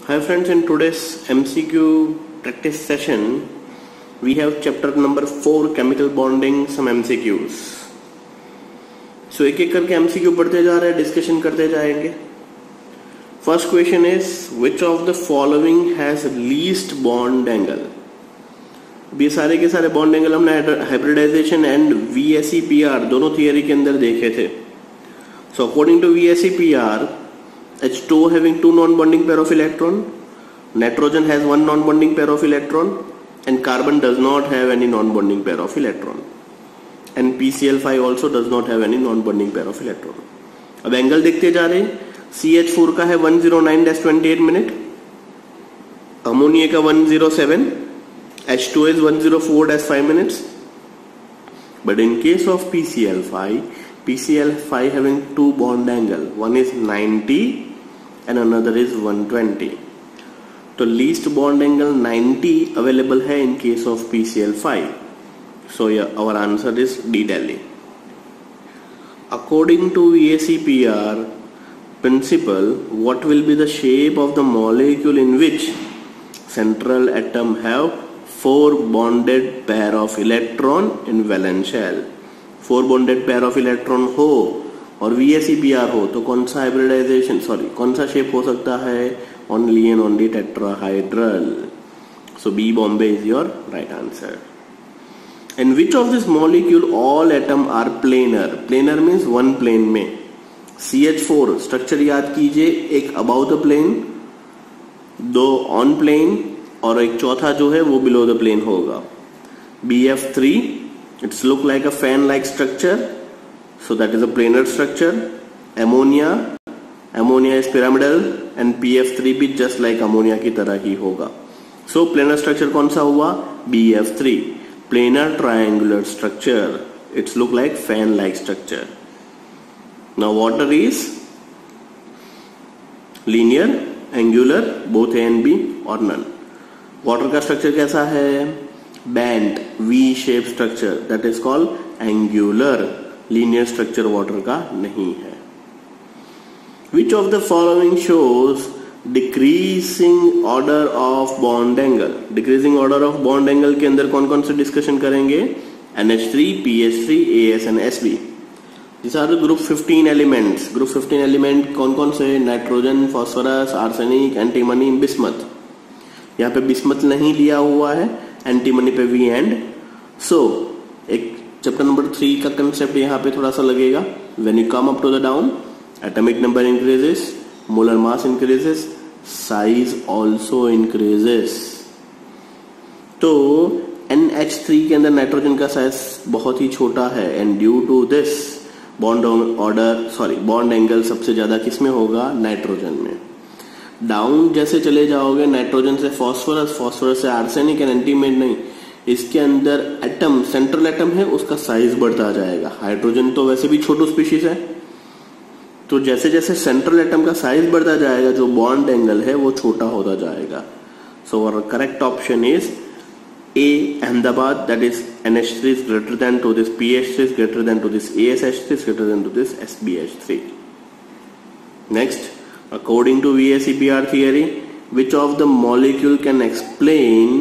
Hi friends, in today's MCQ practice session, we have chapter number 4 chemical bonding, some MCQs. So एक एक करके MCQ पढ़ते जा रहे हैं, डिस्कशन करते जाएंगे. First question is, which of the following has least bond angle? ये सारे के सारे बॉन्ड एंगल हमने हाइब्रिडाइजेशन एंड VSEPR दोनों थियरी के अंदर देखे थे. So according to VSEPR, H2 having two non-bonding pair of electron, nitrogen has one non-bonding pair of electron, and carbon does not have any non-bonding pair of electron, and PCl5 also does not have any non-bonding pair of electron. अब angle देखते जा रहे हैं. CH4 का है 109-28 minute, ammonia का 107, H2 is 104-5 minutes. But in case of PCl5 having two bond angle, one is 90 and another is 120. तो least bond angle 90 available है in case of PCl5. So yeah, our answer is D Delhi. According to VSEPR principle, what will be the shape of the molecule in which central atom have 4 bonded pair of electron in valence shell? 4 bonded pair of electron हो और VSEPR हो तो कौन सा hybridisation कौन सा shape हो सकता है? Only and only tetrahedral. So B Bombay is your right answer. In which of this molecule all atom are planar? Planar means one plane में. CH4 स्ट्रक्चर याद कीजिए, एक above the plane, 2 on plane और एक चौथा जो है वो below the plane होगा. BF3, it's look like a fan like structure, so that is a planar structure. Ammonia is pyramidal and PF3 भी just like ammonia की तरह ही होगा. So planar structure कौन सा हुआ? BF3, planar triangular structure. It's look like fan like structure. Now water is linear, angular, both A and B or none. Water का structure कैसा है? Band V shape structure, that is called angular. Linear structure water का नहीं है. विच of the following shows decreasing order of bond angle? Decreasing order of bond angle के अंदर कौन कौन से डिस्कशन करेंगे? NH3, PH3, AS and SB. These are the group 15 elements. Group 15 element कौन कौन से? Nitrogen, phosphorus, arsenic, antimony, bismuth. यहाँ पे बिस्मथ नहीं लिया हुआ है, एंटीमनी पे वी एंड. सो एक चैप्टर नंबर 3 का कंसेप्ट यहाँ पे थोड़ा सा लगेगा. When you come up to the down, atomic number increases, molar mass increases, size also increases. तो NH3 के अंदर नाइट्रोजन का साइज बहुत ही छोटा है, and due to this bond angle सबसे ज्यादा किसमें होगा? नाइट्रोजन में. डाउन जैसे चले जाओगे, नाइट्रोजन से फास्फोरस से आर्सेनिक एंड एंटीमनी, इसके अंदर एटम, सेंट्रल एटम है, उसका साइज बढ़ता जाएगा. हाइड्रोजन तो वैसे भी छोटू स्पीशीज है, तो जैसे जैसे सेंट्रल एटम का साइज बढ़ता जाएगा, जो बॉन्ड एंगल है वो छोटा होता जाएगा. So our correct option is A Ahmedabad, that is NH3 is greater than to this PH3 is greater than to this ASH3 is greater than to this SBH3. Next, according to VSEPR theory, which of the molecule can explain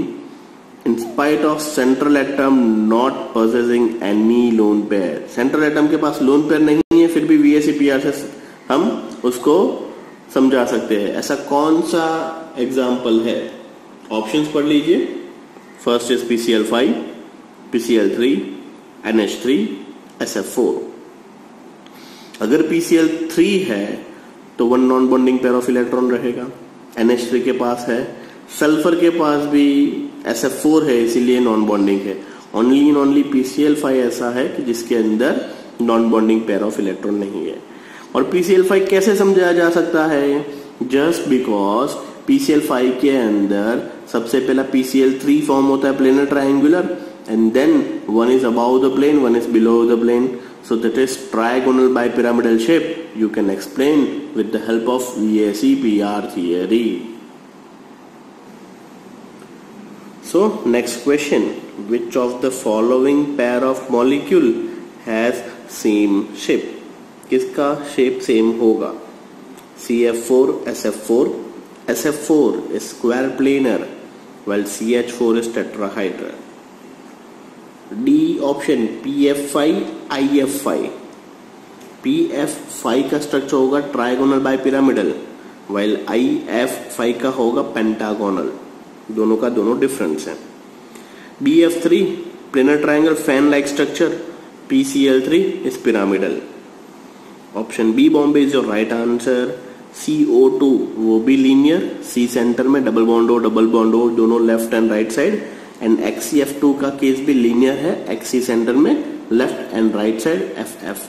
in spite of central atom not possessing any lone pair? Central atom के पास lone pair नहीं है, फिर भी VSEPR से हम उसको समझा सकते हैं. ऐसा कौन सा एग्जाम्पल है? ऑप्शंस पढ़ लीजिए. First is PCl5, PCl3, NH3, SF4. अगर PCl3 है तो 1 non bonding pair of electron रहेगा. NH3 के पास है, सल्फर के पास भी SF4 है, इसीलिए नॉन बॉन्डिंग है. ओनली PCl5 ऐसा है कि जिसके अंदर non bonding pair of electron नहीं है. और PCl5 कैसे समझाया जा सकता है? जस्ट बिकॉज PCl5 के अंदर सबसे पहला PCl3 फॉर्म होता है planar triangular, and then one is above the plane, one is below the plane. So that is trigonal bipyramidal shape. You can explain with the help of VSEPR theory. So next question, which of the following pair of molecule has same shape? किसका shape same होगा? CF4, SF4, SF4 is square planar while CH4 is tetrahedral. D option PF5 IF5. PF5 का structure होगा trigonal bye pyramidal while IF5 का होगा pentagonal. दोनों का दोनों difference है. BF3 planar triangle fan like structure. PCL3 is pyramidal. Option B Bombay is your right answer. CO2 वो भी लीनियर, C सेंटर में डबल बॉन्ड हो दोनों left and right side, and XCF2 का केस भी लीनियर है, XC centre में left and right side FF.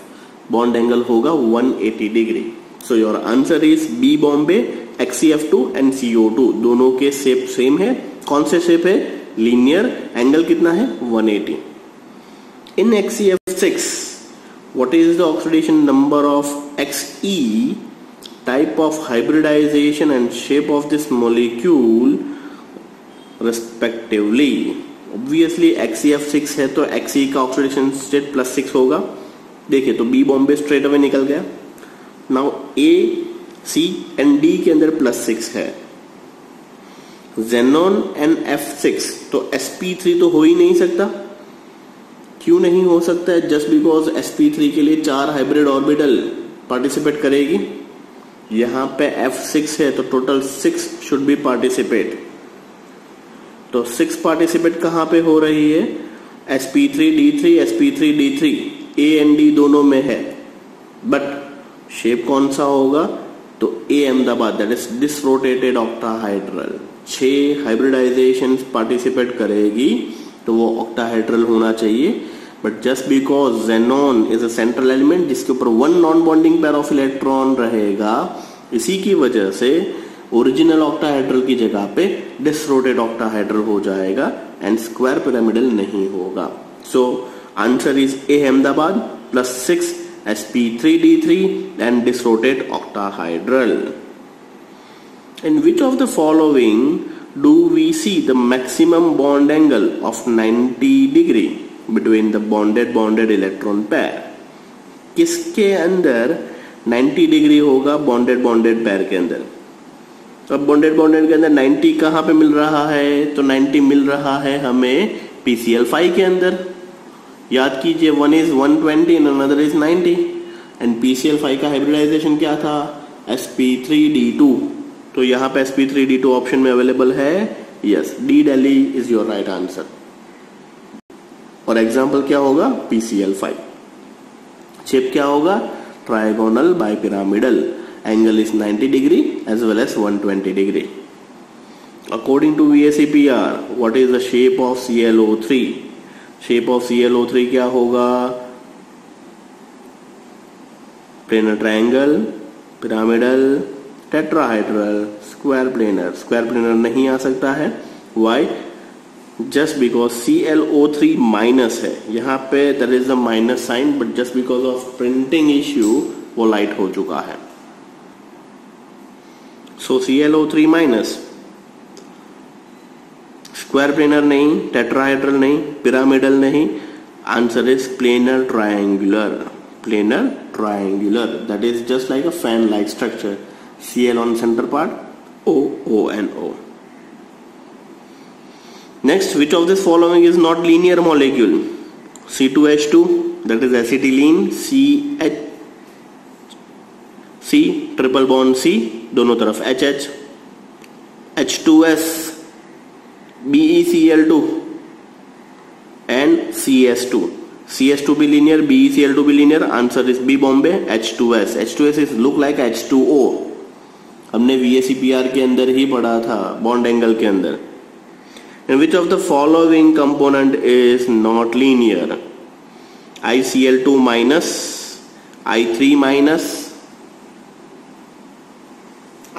Bond angle होगा 180 degree. So your answer is B Bombay. XCF2 and CO2 दोनों के शेप सेम है. कौन से शेप है? लीनियर. एंगल कितना है? 180. इन XCF6 what is the oxidation number of Xe, type of hybridization and shape of this molecule respectively? Obviously XCF6 है तो Xe का ऑक्सीडेशन स्टेट +6 होगा. देखिए तो बी बॉम्बे स्ट्रेट अवे निकल गया. Now A, C and D के अंदर +6 है. Xenon एंड F6 तो sp3 तो हो ही नहीं सकता. क्यों नहीं हो सकता है? जस्ट बिकॉज sp3 के लिए 4 हाइब्रिड ऑर्बिटल पार्टिसिपेट करेगी. यहां पे F6 है तो टोटल 6 शुड बी पार्टिसिपेट. तो 6 पार्टिसिपेट कहां पे हो रही है? sp3d3 sp3d3 A and D दोनों में है. बट शेप कौन सा होगा? तो A Ahmedabad, that is distorted octahedral. 6 hybridisation participate करेगी तो वो ऑक्टाहेड्रल होना चाहिए. But just because Xenon is a central element जिसके ऊपर 1 non bonding pair of electron रहेगा, इसी की वजह से ओरिजिनल ऑक्टाहेड्रल की जगह पे डिसरोटेड ऑक्टाहेड्रल हो जाएगा एंड स्क्वायर पिरामिडल नहीं होगा. So answer is A Ahmedabad +6 sp3d3 and disrotate octahedral. In which of the following do we see the maximum bond angle of 90 degree between the bonded electron pair? किसके अंदर 90 degree होगा bonded pair के अंदर? अब bonded के अंदर 90 कहां पे मिल रहा है? तो 90 मिल रहा है हमें PCl5 के अंदर. याद कीजिए, one is 120 and another is 90. And PCl5 का हाइब्रिडाइजेशन क्या था? sp3d2. तो यहाँ पे sp3d2 ऑप्शन में अवेलेबल है. Yes, D Delhi is your right answer. और एग्जाम्पल क्या होगा? PCl5. शेप क्या होगा? Trigonal bipyramidal. Angle is 90 degree as well as 120 degree. According to VSEPR what is the shape of ClO3? Shape of ClO3 क्या होगा? Planar triangle, pyramidal, tetrahedral, square planar. Square planar नहीं आ सकता है. Why? Just because ClO3 minus है यहां पे, there is a minus sign, but just because of printing issue वो लाइट हो चुका है. So ClO3 minus. Square planar नहीं, टेट्राहाइड्रल नहीं, पिरामिडल नहीं. Answer is planar triangular. Planar triangular, that is just like a fan like structure. Cl on center part, O and O. Next, which of this following is not linear molecule? C2H2, that is acetylene. C triple bond C, दोनों तरफ HH. H2S, BeCl2 and CS2. CS2 भी linear, BeCl2 भी linear. Answer is B Bombay. H2S. H2S is look like H2O. हमने VSEPR के अंदर ही पढ़ा था bond angle के अंदर. And which of the following component is not linear? ICl2 minus, I3 minus,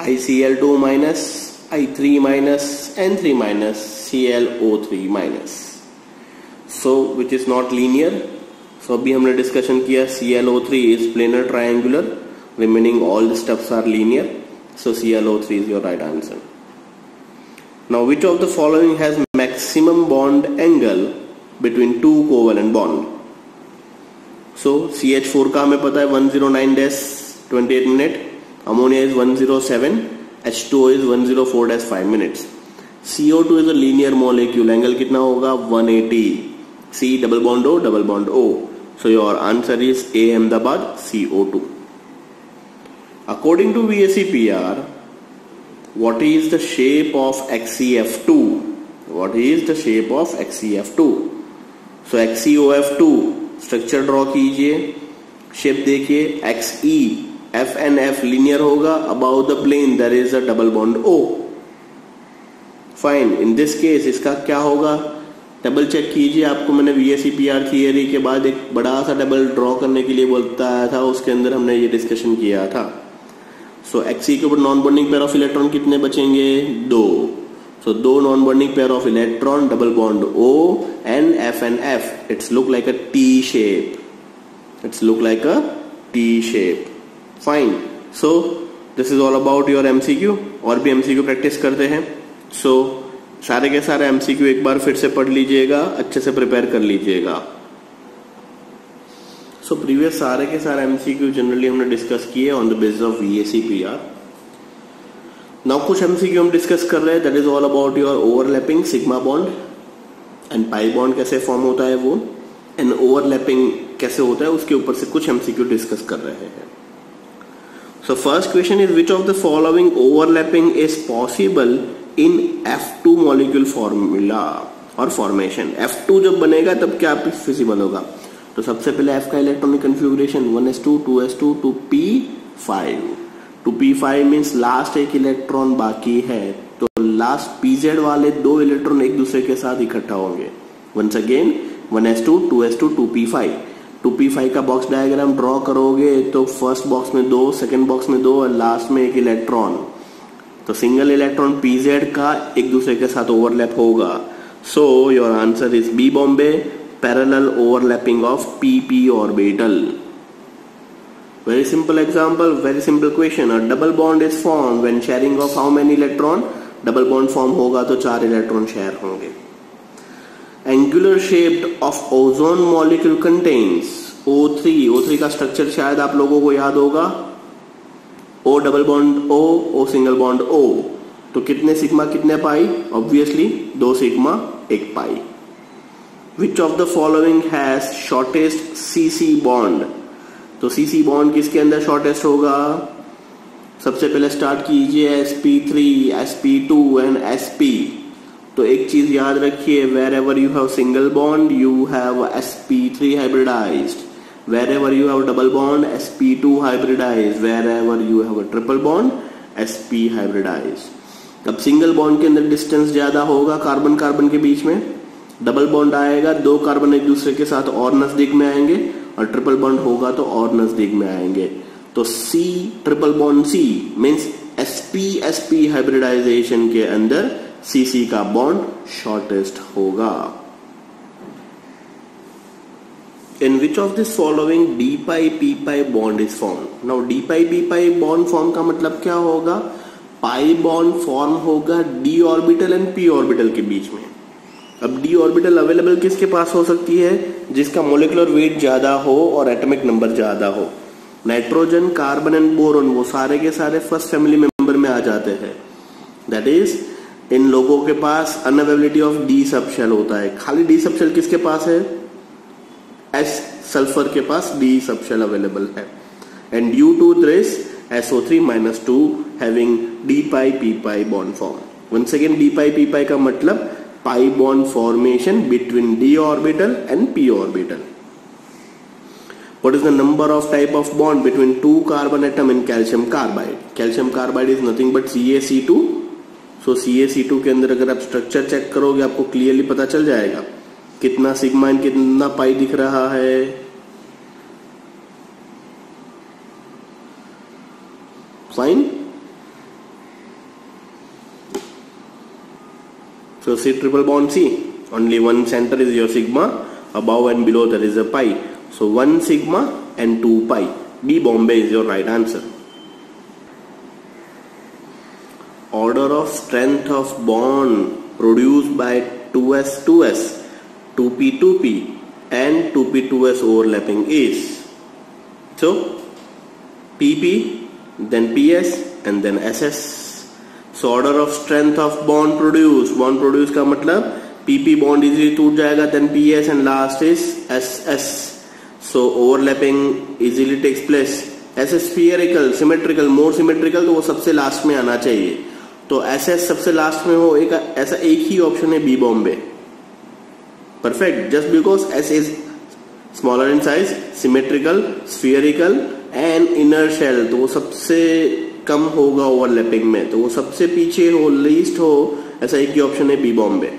ICl2 minus, I3 minus, N3 minus, ClO3 minus. So which is not linear? So अभी हमने discussion किया ClO3 is planar triangular, remaining all the steps are linear. So ClO3 is your right answer. Now which of the following has maximum bond angle between two covalent bond? So CH4 का हमें पता है 109-28 minute. Ammonia is 107. H2O is 104-5 minutes. CO2 is a linear molecule. Angle कितना होगा 180. C double bond O. So your answer is A, Ahmedabad, CO2. According to VSEPR, what is the shape of XeF2? What is the shape of XeF2? So XeOF2 structure draw कीजिए, shape देखिए, Xe F and F linear होगा, above the plane there is a double bond O. Fine. In this case इसका क्या होगा, double check कीजिए. आपको मैंने VSEPR theory के बाद एक बड़ा सा डबल ड्रॉ करने के लिए बोलता था, उसके अंदर हमने ये डिस्कशन किया था. सो Xe के ऊपर non bonding pair of electron कितने बचेंगे, 2. सो 2 non bonding pair of electron, double bond O and F. It's look like a T shape. It's look like a T shape. Fine. So this is all about your MCQ. और भी MCQ practice करते हैं. सो सारे के सारे MCQ एक बार फिर से पढ़ लीजिएगा, अच्छे से प्रिपेयर कर लीजिएगा. सो प्रीवियस सारे के सारे MCQ जनरली हमने डिस्कस किए on the basis of VSEPR. Now कुछ MCQ हम डिस्कस कर रहे हैं, that is all about your overlapping sigma bond and pi bond कैसे फॉर्म होता है वो, एंड ओवरलैपिंग कैसे होता है, उसके ऊपर से कुछ MCQ डिस्कस कर रहे हैं. So first question is which of the following overlapping is possible in F2 molecule formula और फॉर्मेशन. F2 जब बनेगा तब क्या फिजिबल होगा. तो सबसे पहले F का electronic configuration 1s2 2s2 2p5. 2p5 means last एक इलेक्ट्रॉन बाकी है, तो लास्ट pz वाले 2 इलेक्ट्रॉन एक दूसरे के साथ इकट्ठा होंगे. Once again 1s2 2s2 2p5. 2p5 का बॉक्स डायग्राम ड्रॉ करोगे तो फर्स्ट बॉक्स में 2, सेकेंड बॉक्स में 2 और लास्ट में एक इलेक्ट्रॉन. तो सिंगल इलेक्ट्रॉन pz का एक दूसरे के साथ ओवरलैप होगा. So your answer is B Bombay, parallel overlapping of pp orbital. Very simple example, very simple question. A double bond is form when sharing of how many electron. Double bond form होगा तो 4 electron share होंगे. Angular shaped of ozone molecule contains O3. O3 का structure शायद आप लोगों को याद होगा, O double bond O single bond O. तो कितने सिग्मा कितने pi, obviously 2 sigma 1 pi. Which of the following has shortest CC bond. तो CC बॉन्ड किसके अंदर शॉर्टेस्ट होगा. सबसे पहले स्टार्ट कीजिए sp3, sp2 एंड sp. तो एक चीज याद रखिए, wherever you have single bond you have sp3 hybridised. Wherever you have double bond, sp2 hybridized. Wherever you have a triple bond, sp hybridized. अब सिंगल बॉन्ड के अंदर distance ज्यादा होगा कार्बन कार्बन के बीच में. डबल बॉन्ड आएगा, 2 carbon एक दूसरे के साथ और नजदीक में आएंगे, और ट्रिपल बॉन्ड होगा तो और नजदीक में आएंगे. तो C triple bond C means sp hybridisation के अंदर CC का बॉन्ड शॉर्टेस्ट होगा. In which of this following d pi p pi bond is formed? Now d pi p pi bond form का मतलब क्या होगा, pi bond form होगा d orbital and p orbital के बीच में. अब d ऑर्बिटल अवेलेबल किसके पास हो सकती है, जिसका मोलिकुलर वेट ज्यादा हो और एटॉमिक नंबर ज्यादा हो. नाइट्रोजन, कार्बन एंड बोरोन वो सारे के सारे फर्स्ट फैमिली मेंबर में आ जाते हैं. दैट इज इन लोगों के पास अनअवेलेबिलिटी ऑफ डी सबशेल होता है. खाली डी सबशेल किसके पास है, S सल्फर के पास D सबशेल अवेलेबल है. And due to this SO3-2 having D pi P pi bond form. Once again D pi P pi का मतलब pi bond formation between D orbital and P orbital. What is the number of type of bond between 2 carbon atom in calcium carbide? Calcium carbide is nothing but CaC2. So CaC2 के अंदर अगर आप structure check करोगे आपको clearly पता चल जाएगा कितना सिग्मा एंड कितना पाई दिख रहा है. Fine. So C triple bond C, only one center is your sigma, above and below there is a pi. So 1 sigma and 2 pi. B Bombay is your right answer. Order of strength of bond produced by 2s 2p 2p and 2p 2s overlapping is, so pp then ps and then ss so order of strength of bond produce का मतलब PP bond easily टूट जाएगा, then PS and last is SS. So overlapping easily takes place. ऐसे spherical, symmetrical, more symmetrical, तो वो सबसे last में आना चाहिए. तो SS सबसे लास्ट में हो, एक ऐसा एक ही ऑप्शन है B Bombay. Perfect. Just because S is smaller in size, symmetrical, spherical and inner shell, तो वो सबसे कम होगा ओवरलैपिंग में, तो वो सबसे पीछे हो, लीस्ट हो, ऐसा एक ही ऑप्शन है B Bombay.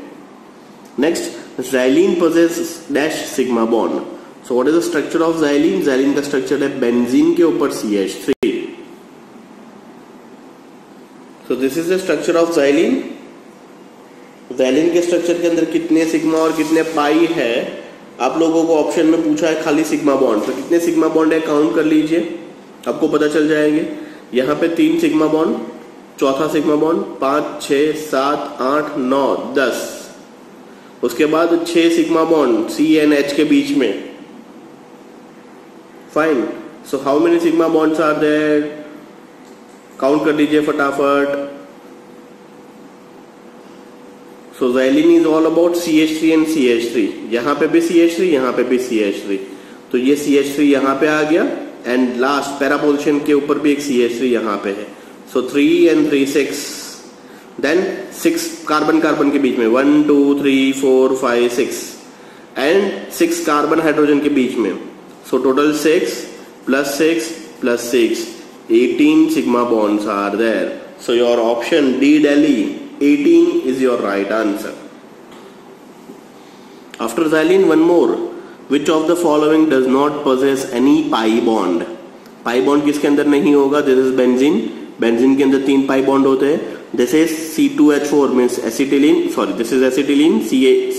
Next, xylene possesses dash sigma bond. So what is the structure of xylene? xylene का स्ट्रक्चर है बेंजीन के ऊपर CH3. So this is the structure of xylene. xylene के स्ट्रक्चर के अंदर कितने सिग्मा और कितने पाई है, आप लोगों को ऑप्शन में पूछा है खाली सिग्मा बॉन्ड. तो कितने सिग्मा बॉन्ड है काउंट कर लीजिए, आपको पता चल जाएंगे. यहाँ पे 3 सिग्मा बॉन्ड, चौथा सिग्मा बॉन्ड 5, 6, 7, 8, 9, 10. उसके बाद 6 sigma bond C and H के बीच में. Fine. So how many sigma bonds are there, count कर लीजिए फटाफट. So xylene is all about CH3 and CH3. यहां पे भी CH3, यहां पे भी CH3, तो ये CH3 यहां पे आ गया एंड लास्ट पैरा पोजीशन के ऊपर भी एक CH3 यहां पे है. सो 3 and 3 6, देन 6 कार्बन कार्बन के बीच में 1 2 3 4 5 6 एंड 6 कार्बन हाइड्रोजन के बीच में. So total 6 plus 6 plus 6, 18 sigma bonds are there. So your option D, Delhi, 18 is your right answer. After xylene, one more. Which of the following does not possess any pi bond? Pi bond किसके अंदर नहीं होगा? This is benzene. Benzene के अंदर 3 pi bond होते हैं. This is C2H4 means acetylene. Sorry, this is acetylene,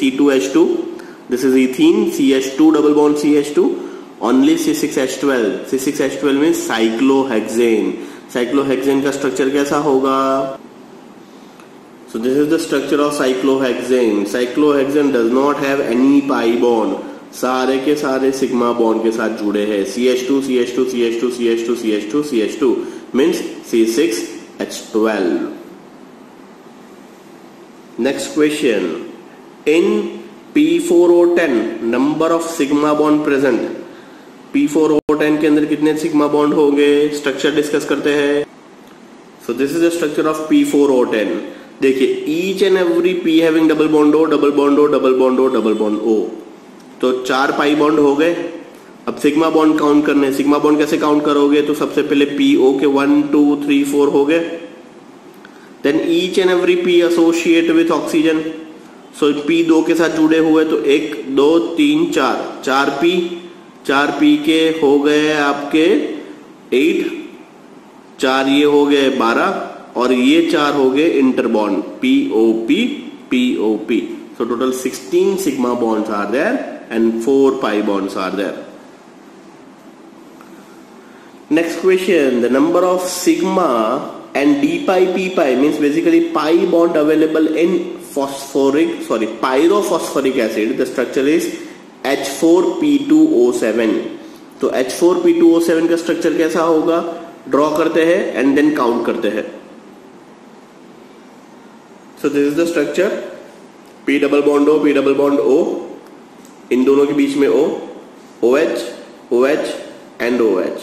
C2H2. This is ethene, CH2 double bond CH2. Only C6H12. C6H12 means cyclohexane. Cyclohexane का structure कैसा होगा? So this is the structure of cyclohexane. Cyclohexane does not have any pi bond. सारे के सारे sigma bond के साथ जुड़े हैं. CH2 CH2 CH2 CH2 CH2 CH2 means C6H12. Next question. In P4O10 number of sigma bond present. P4O10 के अंदर कितने सिग्मा बॉन्ड होंगे, स्ट्रक्चर डिस्कस करते हैं. So this is the structure of P4O10. देखिए, each and every P having double bond O, double bond O, double bond O, double bond O. तो 4 pi bond हो गए. अब सिग्मा बॉन्ड काउंट करने. Sigma bond कैसे count करोगे? तो सबसे पहले PO के 1 2 3 4 हो गए. Then each and every P associate with oxygen. So P 2 के साथ जुड़े हुए, तो 1 2 3 4 4 P के हो गए आपके 8, 4 ये हो गए 12 और ये 4 हो गए इंटरबॉन्ड POP. So total 16 sigma bonds are there and 4 pi bonds are there. Next question, the number of sigma and D pi P pi means basically pi bond available in pyrophosphoric acid. The structure is H4P2O7. तो H4P2O7 का structure कैसा होगा, draw करते हैं and then count करते हैं. So this is the structure. P double bond O, P double bond O, इन दोनों के बीच में O, OH, OH and OH.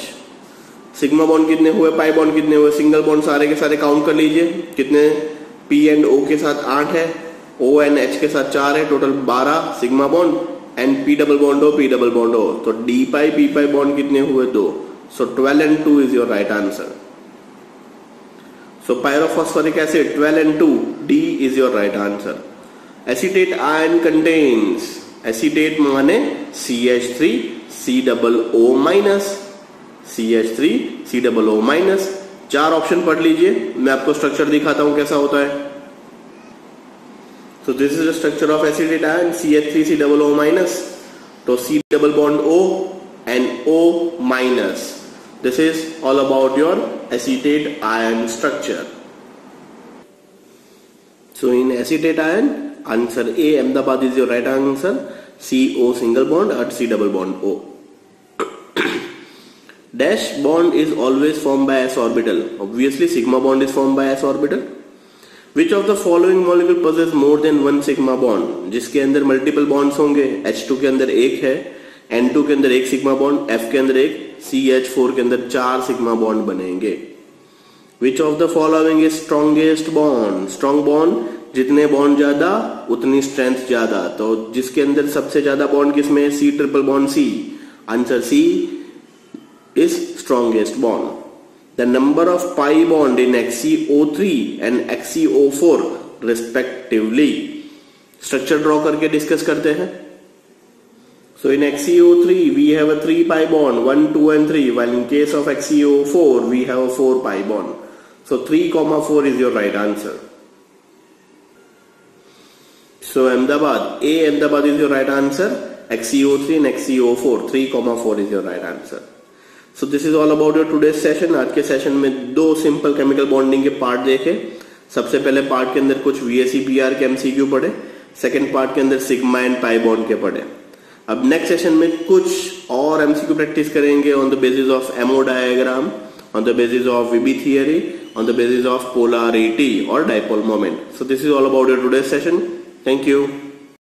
Sigma bond कितने हुए, पाई बॉन्ड कितने हुए, सिंगल बॉन्ड सारे के सारे काउंट कर लीजिए. कितने? P एंड O के साथ 8 है, O एंड H के साथ 4 है, total 12 sigma bond and P double bond O, P double bond O. तो D पाई P पाई बॉन्ड कितने हुए? 2. सो 12 and 2 is your right answer. So pyrophosphoric acid 12 and 2, D is your right answer. Acetate ion contains, acetate माने CH3 COO minus, CH3 COO minus. 4 option पढ़ लीजिए, मैं आपको structure दिखाता हूं कैसा होता है. So this is the structure of acetate ion, CH3 COO minus. तो C double bond O and O minus. This is all about your acetate ion structure. So in acetate ion, answer A, Ahmedabad is your right answer. CO single bond or C double bond O. Dash bond is always formed by s orbital. Obviously sigma bond is formed by s orbital. Which of the following molecule possess more than one sigma bond, जिसके अंदर multiple bonds होंगे। H2 के अंदर एक है, N2 के अंदर एक सिग्मा बॉन्ड, F के अंदर एक, CH4 के अंदर 4 सिग्मा बॉन्ड बनेंगे। विच of the following is strongest bond, strong bond जितने बॉन्ड ज्यादा उतनी स्ट्रेंथ ज्यादा, तो जिसके अंदर सबसे ज्यादा बॉन्ड किसमें है, C triple bond C, answer C is strongest bond. The number of pi bond in HCO3 and HCO4 respectively, structure draw करके डिस्कस करते हैं। So in HCO3 we have a 3 pi bond, 1, 2 and 3, while in case of HCO4 we have a 4 pi bond. So 3,4 is your right answer. So Ahmedabad, Ahmedabad is your right answer. HCO3 and HCO4, 3,4 is your right answer. So this is all about your today's session. आज के session में 2 simple chemical bonding के part देखे। सबसे पहले part के अंदर कुछ VSEPR के MCQ पढ़े, सेकेंड पार्ट के अंदर सिग्मा एंड पाई बॉन्ड के पढ़े। अब नेक्स्ट सेशन में कुछ और MCQ प्रैक्टिस करेंगे on the basis of MO diagram, on the basis of VB theory, on the basis of polarity or dipole moment. So this is all about your today's session. Thank you.